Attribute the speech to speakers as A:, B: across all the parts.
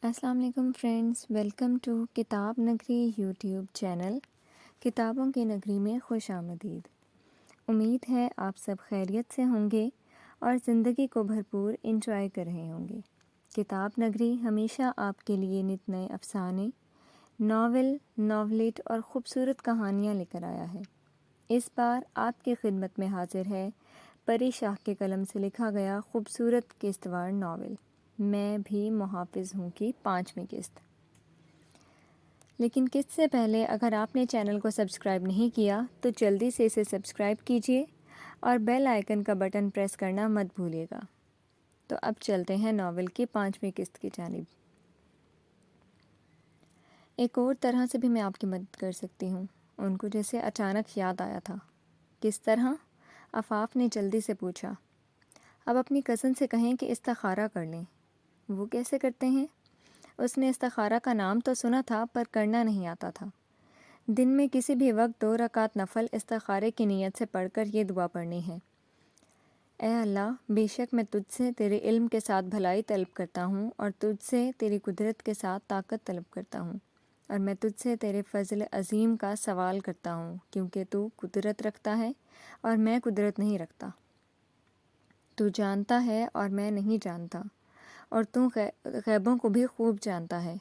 A: السلام علیکم friends, welcome to کتاب نگری یوٹیوب چینل۔ کتابوں کی نگری میں خوش آمدید۔ امید ہے آپ سب خیریت سے ہوں گے اور زندگی کو بھرپور انجوائے کر رہے ہوں گے۔ کتاب نگری ہمیشہ آپ کے لیے نت نئے افسانے، ناول، ناولٹ اور خوبصورت کہانیاں لے کر آیا ہے۔ اس بار آپ کی خدمت میں حاضر ہے پری شاہ کے قلم سے لکھا گیا خوبصورت قسط وار ناول میں بھی محافظ ہوں کی 5ویں قسط۔ لیکن قسط سے پہلے اگر آپ نے چینل کو سبسکرائب نہیں کیا تو جلدی سے اسے سبسکرائب کیجیے اور بیل آئیکن کا بٹن پریس کرنا مت بھولیے گا۔ تو اب چلتے ہیں ناول کی 5ویں قسط کی جانب۔ ایک اور طرح سے بھی میں آپ کی مدد کر سکتی ہوں۔ ان کو جیسے اچانک یاد آیا تھا۔ کس طرح؟ عفاف نے جلدی سے پوچھا۔ اب اپنی کزن سے کہیں کہ استخارہ کر لیں۔ وہ کیسے کرتے ہیں؟ اس نے استخارہ کا نام تو سنا تھا پر کرنا نہیں آتا تھا۔ دن میں کسی بھی وقت 2 رکعت نفل استخارے کی نیت سے پڑھ کر یہ دعا پڑھنی ہے۔ اے اللہ، بے شک میں تجھ سے تیرے علم کے ساتھ بھلائی طلب کرتا ہوں اور تجھ سے تیری قدرت کے ساتھ طاقت طلب کرتا ہوں، اور میں تجھ سے تیرے فضل عظیم کا سوال کرتا ہوں کیونکہ تو قدرت رکھتا ہے اور میں قدرت نہیں رکھتا۔ تو جانتا ہے اور میں نہیں جانتا، اور تو غیبوں کو بھی خوب جانتا ہے۔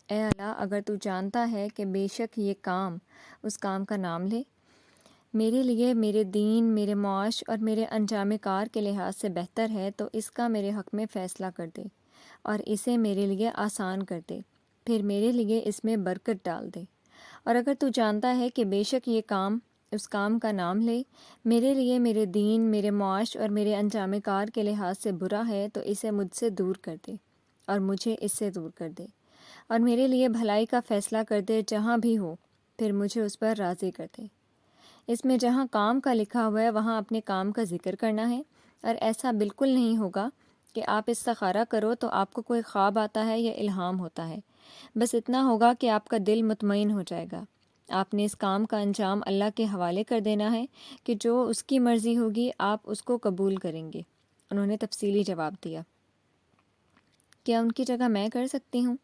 A: اے اللہ، اگر تو جانتا ہے کہ بے شک یہ کام اس کام کا نام لے، میرے لیے، میرے دین، میرے معاش اور میرے انجام کار کے لحاظ سے بہتر ہے تو اس کا میرے حق میں فیصلہ کر دے اور اسے میرے لیے آسان کر دے، پھر میرے لیے اس میں برکت ڈال دے۔ اور اگر تو جانتا ہے کہ بے شک یہ کام اس کام کا نام لے، میرے لیے، میرے دین، میرے معاش اور میرے انجام کار کے لحاظ سے برا ہے تو اسے مجھ سے دور کر دے اور مجھے اس سے دور کر دے، اور میرے لیے بھلائی کا فیصلہ کر دے جہاں بھی ہو، پھر مجھے اس پر راضی کر دے۔ اس میں جہاں کام کا لکھا ہوا ہے وہاں اپنے کام کا ذکر کرنا ہے، اور ایسا بالکل نہیں ہوگا کہ آپ استخارہ کرو تو آپ کو کوئی خواب آتا ہے یا الہام ہوتا ہے۔ بس اتنا ہوگا کہ آپ کا دل مطمئن ہو جائے گا۔ آپ نے اس کام کا انجام اللہ کے حوالے کر دینا ہے کہ جو اس کی مرضی ہوگی آپ اس کو قبول کریں گے۔ انہوں نے تفصیلی جواب دیا۔ کیا ان کی جگہ میں کر سکتی ہوں؟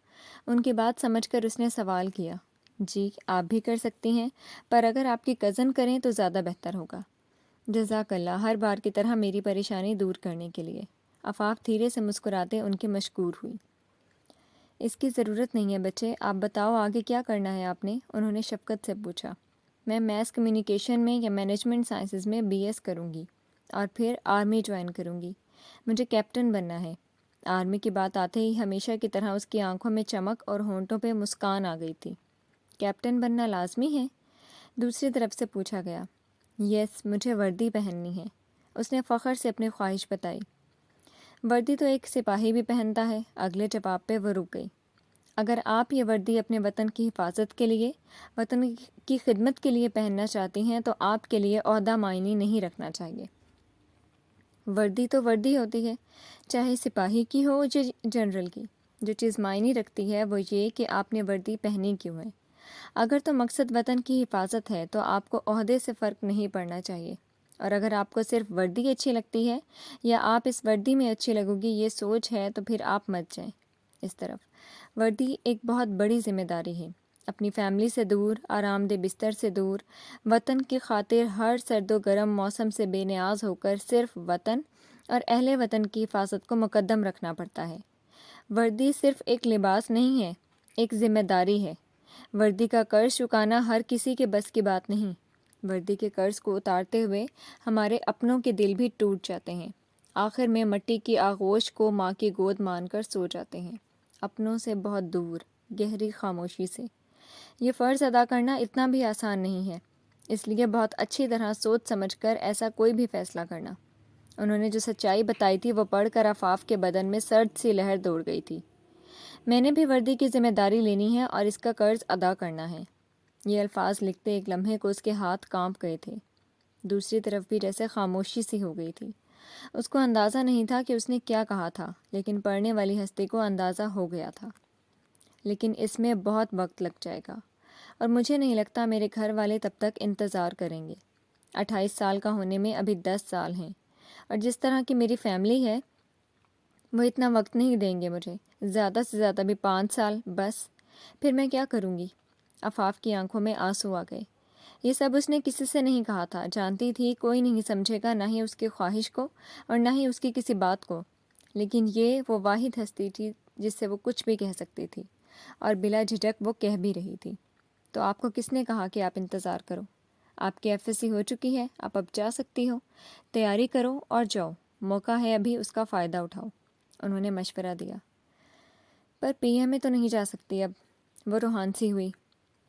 A: ان کی بات سمجھ کر اس نے سوال کیا۔ جی، آپ بھی کر سکتی ہیں، پر اگر آپ کی کزن کریں تو زیادہ بہتر ہوگا۔ جزاک اللہ، ہر بار کی طرح میری پریشانی دور کرنے کے لیے۔ عفاف دھیرے سے مسکراتے ان کے مشکور ہوئی۔ اس کی ضرورت نہیں ہے بچے، آپ بتاؤ آگے کیا کرنا ہے آپ نے؟ انہوں نے شفقت سے پوچھا۔ میں میس کمیونیکیشن میں یا مینجمنٹ سائنسز میں BS کروں گی اور پھر آرمی جوائن کروں گی۔ مجھے کیپٹن بننا ہے۔ آرمی کی بات آتے ہی ہمیشہ کی طرح اس کی آنکھوں میں چمک اور ہونٹوں پہ مسکان آ گئی تھی۔ کیپٹن بننا لازمی ہے؟ دوسری طرف سے پوچھا گیا۔ یس، مجھے وردی پہننی ہے۔ اس نے فخر سے اپنی خواہش بتائی۔ وردی تو ایک سپاہی بھی پہنتا ہے۔ اگلے جواب پہ وہ رک گئی۔ اگر آپ یہ وردی اپنے وطن کی حفاظت کے لیے، وطن کی خدمت کے لیے پہننا چاہتی ہیں تو آپ کے لیے عہدہ معنی نہیں رکھنا چاہیے۔ وردی تو وردی ہوتی ہے، چاہے سپاہی کی ہو یا جنرل کی۔ جو چیز معنی رکھتی ہے وہ یہ کہ آپ نے وردی پہنی کیوں ہے۔ اگر تو مقصد وطن کی حفاظت ہے تو آپ کو عہدے سے فرق نہیں پڑنا چاہیے، اور اگر آپ کو صرف وردی اچھی لگتی ہے یا آپ اس وردی میں اچھی لگو گی یہ سوچ ہے تو پھر آپ مت جائیں اس طرف۔ وردی ایک بہت بڑی ذمہ داری ہے۔ اپنی فیملی سے دور، آرام دہ بستر سے دور، وطن کی خاطر ہر سرد و گرم موسم سے بے نیاز ہو کر صرف وطن اور اہل وطن کی حفاظت کو مقدم رکھنا پڑتا ہے۔ وردی صرف ایک لباس نہیں ہے، ایک ذمہ داری ہے۔ وردی کا قرض چکانا ہر کسی کے بس کی بات نہیں۔ وردی کے قرض کو اتارتے ہوئے ہمارے اپنوں کے دل بھی ٹوٹ جاتے ہیں۔ آخر میں مٹی کی آغوش کو ماں کی گود مان کر سو جاتے ہیں، اپنوں سے بہت دور، گہری خاموشی سے۔ یہ فرض ادا کرنا اتنا بھی آسان نہیں ہے، اس لیے بہت اچھی طرح سوچ سمجھ کر ایسا کوئی بھی فیصلہ کرنا۔ انہوں نے جو سچائی بتائی تھی وہ پڑھ کر عفاف کے بدن میں سرد سی لہر دوڑ گئی تھی۔ میں نے بھی وردی کی ذمہ داری لینی ہے اور اس کا قرض ادا کرنا ہے۔ یہ الفاظ لکھتے ایک لمحے کو اس کے ہاتھ کانپ گئے تھے۔ دوسری طرف بھی جیسے خاموشی سی ہو گئی تھی۔ اس کو اندازہ نہیں تھا کہ اس نے کیا کہا تھا، لیکن پڑھنے والی ہستی کو اندازہ ہو گیا تھا۔ لیکن اس میں بہت وقت لگ جائے گا، اور مجھے نہیں لگتا میرے گھر والے تب تک انتظار کریں گے۔ 28 سال کا ہونے میں ابھی 10 سال ہیں، اور جس طرح کی میری فیملی ہے وہ اتنا وقت نہیں دیں گے مجھے، زیادہ سے زیادہ بھی 5 سال بس۔ پھر میں کیا کروں گی؟ عفاف کی آنکھوں میں آنسو آ گئے۔ یہ سب اس نے کسی سے نہیں کہا تھا، جانتی تھی کوئی نہیں سمجھے گا، نہ ہی اس کی خواہش کو اور نہ ہی اس کی کسی بات کو، لیکن یہ وہ واحد ہستی تھی جس سے وہ کچھ بھی کہہ سکتی تھی، اور بلا جھجک وہ کہہ بھی رہی تھی۔ تو آپ کو کس نے کہا کہ آپ انتظار کرو؟ آپ کی ایف ایس سی ہو چکی ہے، آپ اب جا سکتی ہو، تیاری کرو اور جاؤ، موقع ہے ابھی، اس کا فائدہ اٹھاؤ، انہوں نے مشورہ دیا۔ پر پی ایم میں تو نہیں جا سکتی اب، وہ روحان سی ہوئی۔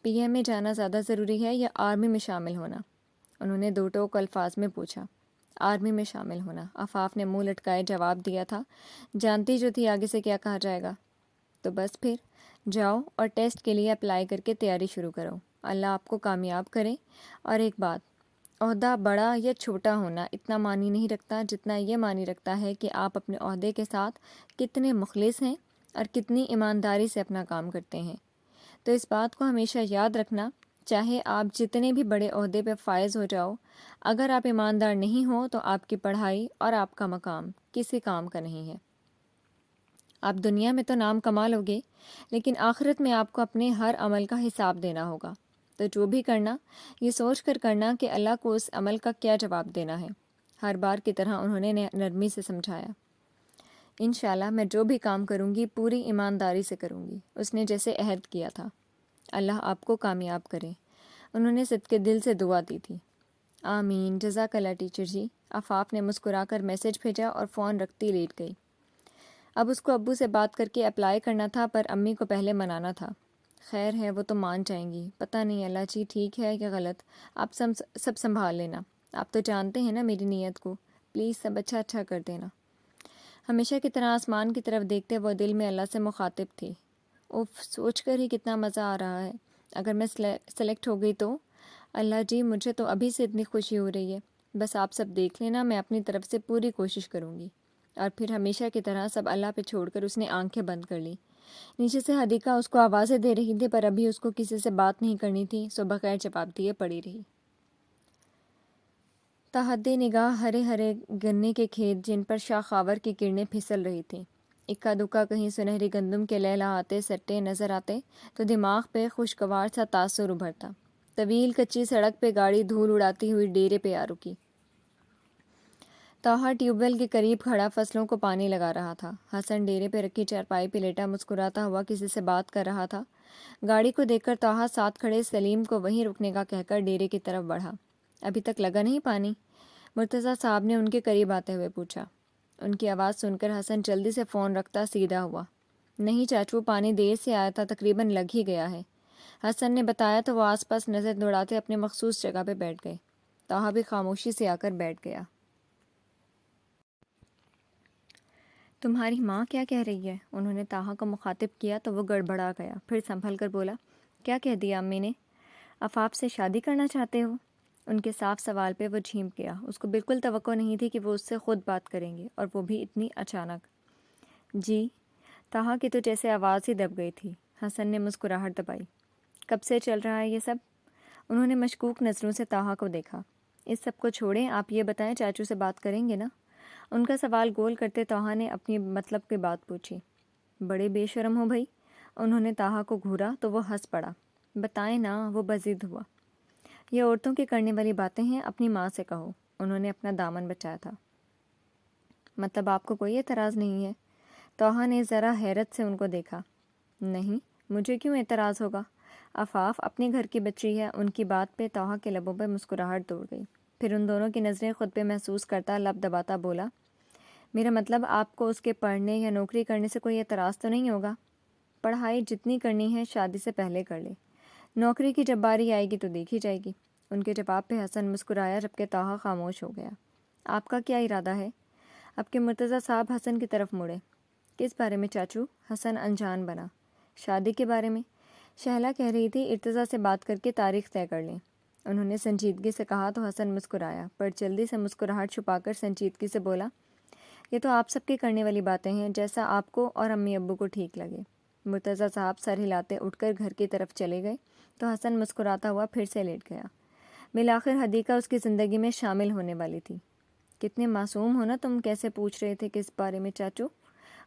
A: پی ایم میں جانا زیادہ ضروری ہے یا آرمی میں شامل ہونا؟ انہوں نے دو ٹوک الفاظ میں پوچھا۔ آرمی میں شامل ہونا، عفاف نے منہ لٹکائے جواب دیا تھا، جانتی جو تھی آگے سے کیا کہا جائے گا۔ تو بس پھر جاؤ اور ٹیسٹ کے لیے اپلائی کر کے تیاری شروع کرو، اللہ آپ کو کامیاب کرے۔ اور ایک بات، عہدہ بڑا یا چھوٹا ہونا اتنا معنی نہیں رکھتا جتنا یہ معنی رکھتا ہے کہ آپ اپنے عہدے کے ساتھ کتنے مخلص ہیں اور کتنی ایمانداری سے اپنا کام کرتے ہیں۔ تو اس بات کو ہمیشہ یاد رکھنا، چاہے آپ جتنے بھی بڑے عہدے پہ فائز ہو جاؤ، اگر آپ ایماندار نہیں ہو تو آپ کی پڑھائی اور آپ کا مقام کسی کام کا نہیں ہے۔ آپ دنیا میں تو نام کما لو گے، لیکن آخرت میں آپ کو اپنے ہر عمل کا حساب دینا ہوگا۔ تو جو بھی کرنا، یہ سوچ کر کرنا کہ اللہ کو اس عمل کا کیا جواب دینا ہے۔ ہر بار کی طرح انہوں نے نرمی سے سمجھایا۔ انشاءاللہ میں جو بھی کام کروں گی پوری ایمانداری سے کروں گی، اس نے جیسے عہد کیا تھا۔ اللہ آپ کو کامیاب کرے، انہوں نے صدقے دل سے دعا دی تھی۔ آمین، جزاک اللہ ٹیچر جی۔ عفاف نے مسکرا کر میسج بھیجا اور فون رکھتی لیٹ گئی۔ اب اس کو ابو سے بات کر کے اپلائی کرنا تھا، پر امی کو پہلے منانا تھا۔ خیر ہے، وہ تو مان جائیں گی، پتہ نہیں اللہ جی ٹھیک ہے یا غلط، آپ سب سنبھال لینا، آپ تو جانتے ہیں نا میری نیت کو، پلیز سب اچھا اچھا کر دینا۔ ہمیشہ کی طرح آسمان کی طرف دیکھتے وہ دل میں اللہ سے مخاطب تھی۔ اوف، سوچ کر ہی کتنا مزہ آ رہا ہے، اگر میں سلیکٹ ہو گئی تو اللہ جی مجھے تو ابھی سے اتنی خوشی ہو رہی ہے، بس آپ سب دیکھ لینا، میں اپنی طرف سے پوری کوشش کروں گی۔ اور پھر ہمیشہ کی طرح سب اللہ پہ چھوڑ کر اس نے آنکھیں بند کر لی۔ نیچے سے حدیقہ اس کو آوازیں دے رہی تھی، پر ابھی اس کو کسی سے بات نہیں کرنی تھی، سو بغیر جواب دیے پڑی رہی۔ تحد نگاہ ہرے ہرے گنے کے کھیت جن پر شاخاور کی کرنیں پھسل رہی تھیں، اکا دکا کہیں سنہری گندم کے لہلہاتے سٹے نظر آتے تو دماغ پہ خوشگوار سا تاثر ابھرتا۔ طویل کچی سڑک پہ گاڑی دھول اڑاتی ہوئی ڈیرے پہ آ رکی۔ طاہا ٹیوب ویل کے قریب کھڑا فصلوں کو پانی لگا رہا تھا۔ حسن ڈیرے پہ رکھی چارپائی پہ لیٹا مسکراتا ہوا کسی سے بات کر رہا تھا۔ گاڑی کو دیکھ کر طاہا ساتھ کھڑے سلیم کو وہیں رکنے کا کہہ کر ڈیرے کی طرف بڑھا۔ ابھی تک لگا نہیں پانی؟ مرتضیٰ صاحب نے ان کے قریب آتے ہوئے پوچھا۔ ان کی آواز سن کر حسن جلدی سے فون رکھتا سیدھا ہوا۔ نہیں چاچو، پانی دیر سے آیا تھا، تقریباً لگ ہی گیا ہے، حسن نے بتایا تو وہ آس پاس نظر دوڑاتے اپنے مخصوص جگہ پہ بیٹھ گئے۔ طاہا بھی خاموشی سے آ کر بیٹھ گیا۔ تمہاری ماں کیا کہہ رہی ہے؟ انہوں نے طاہا کو مخاطب کیا تو وہ گڑبڑا گیا، پھر سنبھل کر بولا، کیا کہہ دیا امی نے؟ عفاف سے شادی کرنا چاہتے ہو؟ ان کے صاف سوال پہ وہ جھینپ گیا۔ اس کو بالکل توقع نہیں تھی کہ وہ اس سے خود بات کریں گے، اور وہ بھی اتنی اچانک۔ جی؟ طاہا کی تو جیسے آواز ہی دب گئی تھی۔ حسن نے مسکراہٹ دبائی۔ کب سے چل رہا ہے یہ سب؟ انہوں نے مشکوک نظروں سے طاہا کو دیکھا۔ اس سب کو چھوڑیں، آپ یہ بتائیں چاچو سے بات کریں گے نا؟ ان کا سوال گول کرتے طاہا نے اپنی مطلب کی بات پوچھی۔ بڑے بے شرم ہو بھائی، انہوں نے طاہا کو گھورا تو وہ ہنس پڑا۔ بتائیں نا، وہ بضد ہوا۔ یہ عورتوں کی کرنے والی باتیں ہیں، اپنی ماں سے کہو، انہوں نے اپنا دامن بچایا تھا۔ مطلب آپ کو کوئی اعتراض نہیں ہے؟ طاہا نے ذرا حیرت سے ان کو دیکھا۔ نہیں، مجھے کیوں اعتراض ہوگا؟ عفاف اپنے گھر کی بچی ہے۔ ان کی بات پہ طاہا کے لبوں پہ مسکراہٹ دوڑ گئی، پھر ان دونوں کی نظریں خود پہ محسوس کرتا لب دباتا بولا، میرا مطلب آپ کو اس کے پڑھنے یا نوکری کرنے سے کوئی اعتراض تو نہیں ہوگا؟ پڑھائی جتنی کرنی ہے شادی سے پہلے کر لے، نوکری کی جب باری آئے گی تو دیکھی جائے گی۔ ان کے جواب پہ حسن مسکرایا جبکہ طاہا خاموش ہو گیا۔ آپ کا کیا ارادہ ہے؟ اب کے مرتضیٰ صاحب حسن کی طرف مڑے۔ کس بارے میں چاچو؟ حسن انجان بنا۔ شادی کے بارے میں، شہلا کہہ رہی تھی ارتضیٰ سے بات کر کے تاریخ طے کر لیں، انہوں نے سنجیدگی سے کہا تو حسن مسکرایا، پر جلدی سے مسکراہٹ چھپا کر سنجیدگی سے بولا، یہ تو آپ سب کی کرنے والی باتیں ہیں، جیسا آپ کو اور امی ابو کو ٹھیک لگے۔ مرتضیٰ صاحب سر ہلاتے اٹھ کر گھر کی طرف چلے گئے تو حسن مسکراتا ہوا پھر سے لیٹ گیا۔ بالآخر حدیقہ اس کی زندگی میں شامل ہونے والی تھی۔ کتنے معصوم ہو نا تم، کیسے پوچھ رہے تھے کس بارے میں چاچو؟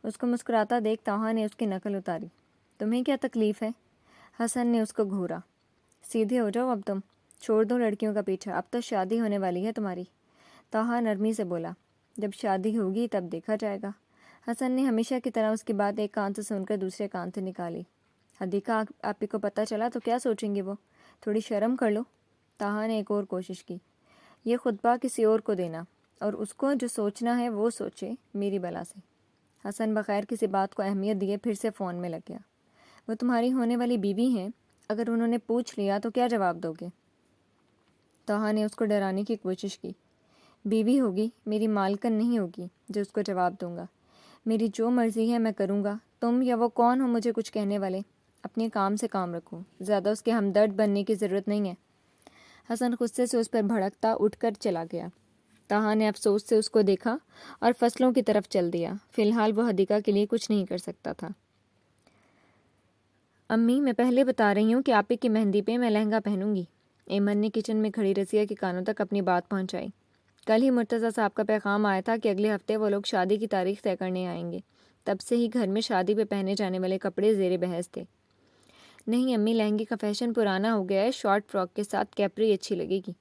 A: اس کو مسکراتا دیکھ طاہا نے اس کی نقل اتاری۔ تمہیں کیا تکلیف ہے؟ حسن نے اس کو گھورا۔ سیدھے ہو جاؤ اب تم، چھوڑ دو لڑکیوں کا پیچھا، اب تو شادی ہونے والی ہے تمہاری۔ طاہا نرمی سے بولا، جب شادی ہوگی تب دیکھا جائے گا۔ حسن نے ہمیشہ کی طرح اس کی بات ایک کان سے سن کر دوسرے کان سے نکالی۔ حدیقہ آپی کو پتہ چلا تو کیا سوچیں گے وہ؟ تھوڑی شرم کر لو۔ طاہا نے ایک اور کوشش کی۔ یہ خطبہ کسی اور کو دینا، اور اس کو جو سوچنا ہے وہ سوچے، میری بلا سے۔ حسن بغیر کسی بات کو اہمیت دیے پھر سے فون میں لگ گیا۔ وہ تمہاری ہونے والی بیوی ہیں، اگر انہوں نے پوچھ لیا تو کیا جواب دو گے؟ طاہا نے اس کو ڈرانے کی کوشش کی۔ بیوی ہوگی، میری مالکن نہیں ہوگی جو اس کو جواب دوں گا۔ میری جو مرضی ہے میں کروں گا، تم یا وہ کون ہو مجھے کچھ کہنے والے؟ اپنے کام سے کام رکھو، زیادہ اس کے ہمدرد بننے کی ضرورت نہیں ہے۔ حسن غصے سے اس پر بھڑکتا اٹھ کر چلا گیا۔ طاہا نے افسوس سے اس کو دیکھا اور فصلوں کی طرف چل دیا۔ فی الحال وہ حدیقہ کے لیے کچھ نہیں کر سکتا تھا۔ امی، میں پہلے بتا رہی ہوں کہ آپی کی مہندی پہ میں لہنگا پہنوں گی۔ ایمن نے کچن میں کھڑی رضیہ کے کانوں تک اپنی بات پہنچائی۔ کل ہی مرتضیٰ صاحب کا پیغام آیا تھا کہ اگلے ہفتے وہ لوگ شادی کی تاریخ طے کرنے آئیں گے۔ تب سے ہی گھر میں شادی پہ پہنے جانے والے کپڑے زیر بحث تھے۔ نہیں امی، لہنگے کا فیشن پرانا ہو گیا ہے، شارٹ فراک کے ساتھ کیپری اچھی لگے گی۔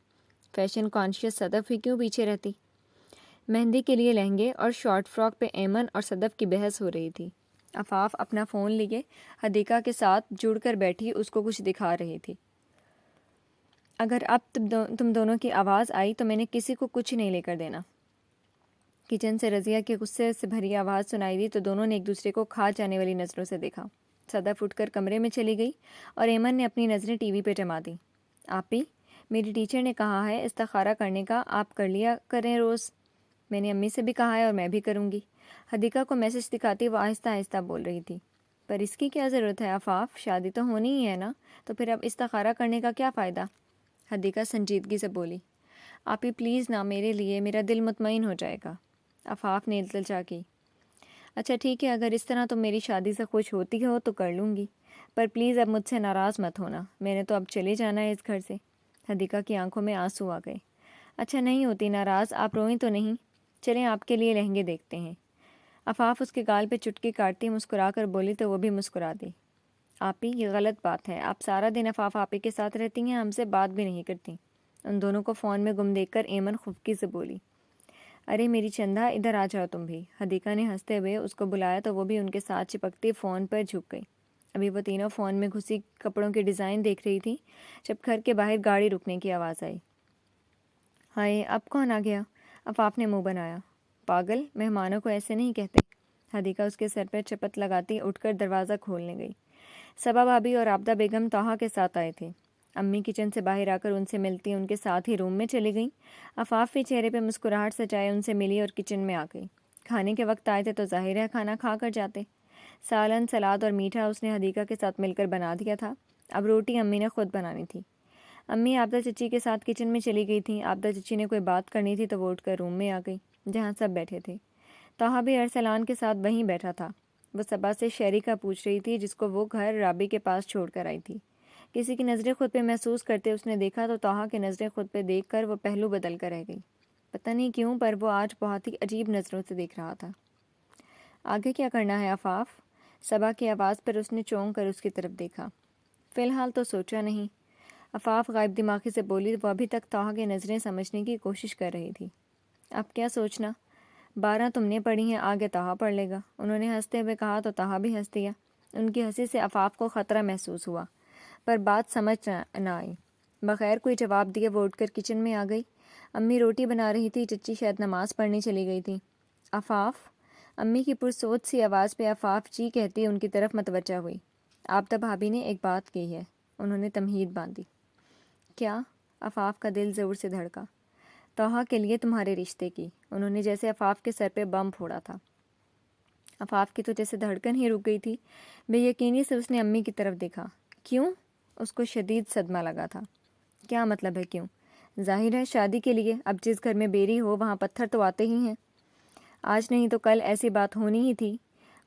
A: فیشن کانشیس صدف ہی کیوں پیچھے رہتی؟ مہندی کے لیے لہنگے اور شارٹ فراک پہ ایمن اور صدف کی بحث ہو رہی تھی۔ عفاف اپنا فون لیے حدیقہ کے ساتھ جڑ کر بیٹھی اس کو کچھ دکھا رہی تھی۔ اگر اب تم دونوں کی آواز آئی تو میں نے کسی کو کچھ نہیں لے کر دینا۔ کچن سے رضیہ کے غصے سے بھری آواز سنائی دی تو دونوں نے ایک دوسرے کو کھا جانے والی نظروں سے دیکھا۔ صدف اٹھ کر کمرے میں چلی گئی اور ایمن نے اپنی نظریں ٹی وی پہ جما دیں۔ آپی، میری ٹیچر نے کہا ہے استخارہ کرنے کا، آپ کر لیا کریں روز۔ میں نے امی سے بھی کہا ہے اور میں بھی کروں گی۔ حدیقہ کو میسج دکھاتی وہ آہستہ آہستہ بول رہی تھی۔ پر اس کی کیا ضرورت ہے عفاف، شادی تو ہونی ہی ہے نا، تو پھر اب استخارہ کرنے کا کیا فائدہ؟ حدیقہ سنجیدگی سے بولی۔ آپی پلیز نا، میرے لیے، میرا دل مطمئن ہو جائے گا۔ عفاف نے التجا کی۔ اچھا ٹھیک ہے، اگر اس طرح تم میری شادی سے خوش ہوتی ہو تو کر لوں گی، پر پلیز اب مجھ سے ناراض مت ہونا، میں نے تو اب چلے جانا ہے اس گھر سے۔ حدیقہ کی آنکھوں میں آنسو آ گئے۔ اچھا نہیں ہوتی ناراض، آپ روئیں تو نہیں؟ چلیں آپ کے لیے لہنگے دیکھتے ہیں۔ عفاف اس کے گال پہ چٹکی کاٹتی مسکرا کر بولی تو وہ بھی مسکرا دی۔ آپی یہ غلط بات ہے، آپ سارا دن عفاف آپی کے ساتھ رہتی ہیں، ہم سے بات بھی نہیں کرتی۔ ان دونوں کو فون میں گم دیکھ کر ایمن خفکی سے بولی۔ ارے میری چندہ، ادھر آ جاؤ تم بھی۔ حدیقہ نے ہنستے ہوئے اس کو بلایا تو وہ بھی ان کے ساتھ چپکتی فون پر جھک گئی۔ ابھی وہ تینوں فون میں گھسی کپڑوں کی ڈیزائن دیکھ رہی تھی جب گھر کے باہر گاڑی رکنے کی آواز آئی۔ ہائے، اب کون آ گیا؟ عفاف نے منہ بنایا۔ پاگل، مہمانوں کو ایسے نہیں کہتے۔ حدیقہ اس کے سر پر چپت لگاتی اٹھ کر دروازہ کھولنے گئی۔ صبا بھابی اور عابدہ بیگم طاہا کے ساتھ آئے تھے۔ امی کچن سے باہر آ کر ان سے ملتی ان کے ساتھ ہی روم میں چلی گئیں۔ عفاف بھی چہرے پہ مسکراہٹ سجائے ان سے ملی اور کچن میں آ گئی۔ کھانے کے وقت آئے تھے تو ظاہر ہے کھانا کھا کر جاتے۔ سالن، سلاد اور میٹھا اس نے حدیقہ کے ساتھ مل کر بنا دیا تھا۔ اب روٹی امی نے خود بنانی تھی۔ امی عابدہ چچی کے ساتھ کچن میں چلی گئی تھیں۔ عابدہ چچی نے کوئی بات کرنی تھی تو وہ اٹھ کر روم میں آ گئی جہاں سب بیٹھے تھے۔ طاہا بھی ارسلان کے ساتھ وہیں بیٹھا تھا۔ وہ صبا سے شہری کا پوچھ رہی تھی جس کو وہ گھر رابی کے پاس چھوڑ کر آئی تھی۔ کسی کی نظریں خود پہ محسوس کرتے اس نے دیکھا تو طاہا کی نظریں خود پہ دیکھ کر وہ پہلو بدل کر رہ گئی۔ پتہ نہیں کیوں پر وہ آج بہت ہی عجیب نظروں سے دیکھ رہا تھا۔ آگے کیا کرنا ہے عفاف؟ صبا کی آواز پر اس نے چونک کر اس کی طرف دیکھا۔ فی الحال تو سوچا نہیں، عفاف غائب دماغی سے بولی۔ وہ ابھی تک طاہا کی نظریں سمجھنے کی کوشش کر رہی تھی۔ اب کیا سوچنا؟ 12 تم نے پڑھی ہیں، آگے طاہا پڑھ لے گا، انہوں نے ہنستے ہوئے کہا تو طاہا بھی ہنس دیا۔ ان کی ہنسی سے عفاف کو خطرہ محسوس ہوا پر بات سمجھ نہ آئی۔ بغیر کوئی جواب دیے وہ اٹھ کر کچن میں آ گئی۔ امی روٹی بنا رہی تھی، چچی شاید نماز پڑھنے چلی گئی تھی۔ عفاف، امی کی پرسوچ سی آواز پہ عفاف جی کہتی ان کی طرف متوجہ ہوئی۔ عابدہ بھابی نے ایک بات کی ہے، انہوں نے تمہید باندھی۔ کیا؟ عفاف کا دل زور سے دھڑکا۔ طاہا کے لیے تمہارے رشتے کی، انہوں نے جیسے عفاف کے سر پہ بم پھوڑا تھا۔ عفاف کی تو جیسے دھڑکن ہی رک گئی تھی۔ بے یقینی سے اس نے امی کی طرف دیکھا۔ کیوں؟ اس کو شدید صدمہ لگا تھا۔ کیا مطلب ہے کیوں؟ ظاہر ہے شادی کے لیے، اب جس گھر میں بیری ہو وہاں پتھر تو آتے ہی ہیں۔ آج نہیں تو کل ایسی بات ہونی ہی تھی۔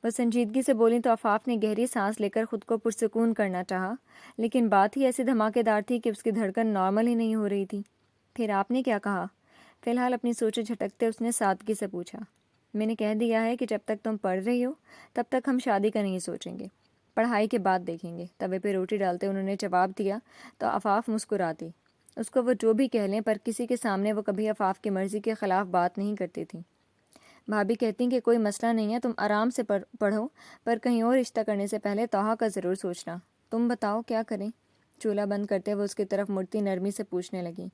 A: وہ سنجیدگی سے بولی تو عفاف نے گہری سانس لے کر خود کو پرسکون کرنا چاہا، لیکن بات ہی ایسی دھماکے دار تھی کہ اس کی دھڑکن نارمل ہی نہیں ہو رہی تھی۔ پھر آپ نے کیا کہا؟ فی الحال اپنی سوچیں جھٹکتے اس نے سادگی سے پوچھا۔ میں نے کہہ دیا ہے کہ جب تک تم پڑھ رہی ہو تب تک ہم شادی کا نہیں سوچیں گے، پڑھائی کے بعد دیکھیں گے۔ توے پہ روٹی ڈالتے انہوں نے جواب دیا تو آفاف مسکراتی۔ اس کو وہ جو بھی کہہ لیں، پر کسی کے سامنے وہ کبھی آفاف کی مرضی کے خلاف بات نہیں کرتی تھی۔ بھابھی کہتی کہ کوئی مسئلہ نہیں ہے، تم آرام سے پڑھو، پر کہیں اور رشتہ کرنے سے پہلے توحا کا ضرور سوچنا۔ تم بتاؤ کیا کریں؟ چولہا بند کرتے وہ اس کی طرف مڑتی نرمی سے پوچھنے لگی۔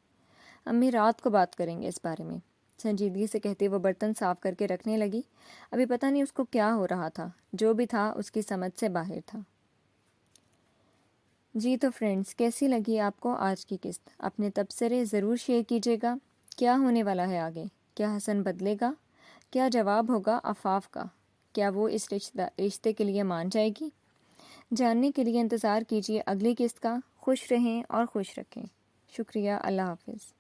A: امی رات کو بات کریں گے اس بارے میں، سنجیدگی سے کہتے وہ برتن صاف کر کے رکھنے لگی۔ ابھی پتہ نہیں اس کو کیا ہو رہا تھا، جو بھی تھا اس کی سمجھ سے باہر تھا۔ جی تو فرینڈز، کیسی لگی آپ کو آج کی قسط؟ اپنے تبصرے ضرور شیئر کیجیے گا۔ کیا ہونے والا ہے آگے؟ کیا حسن بدلے گا؟ کیا جواب ہوگا آفاف کا؟ کیا وہ اس رشتے کے لیے مان جائے گی؟ جاننے کے لیے انتظار کیجیے اگلی قسط کا۔ خوش رہیں اور خوش رکھیں۔ شکریہ، اللہ حافظ۔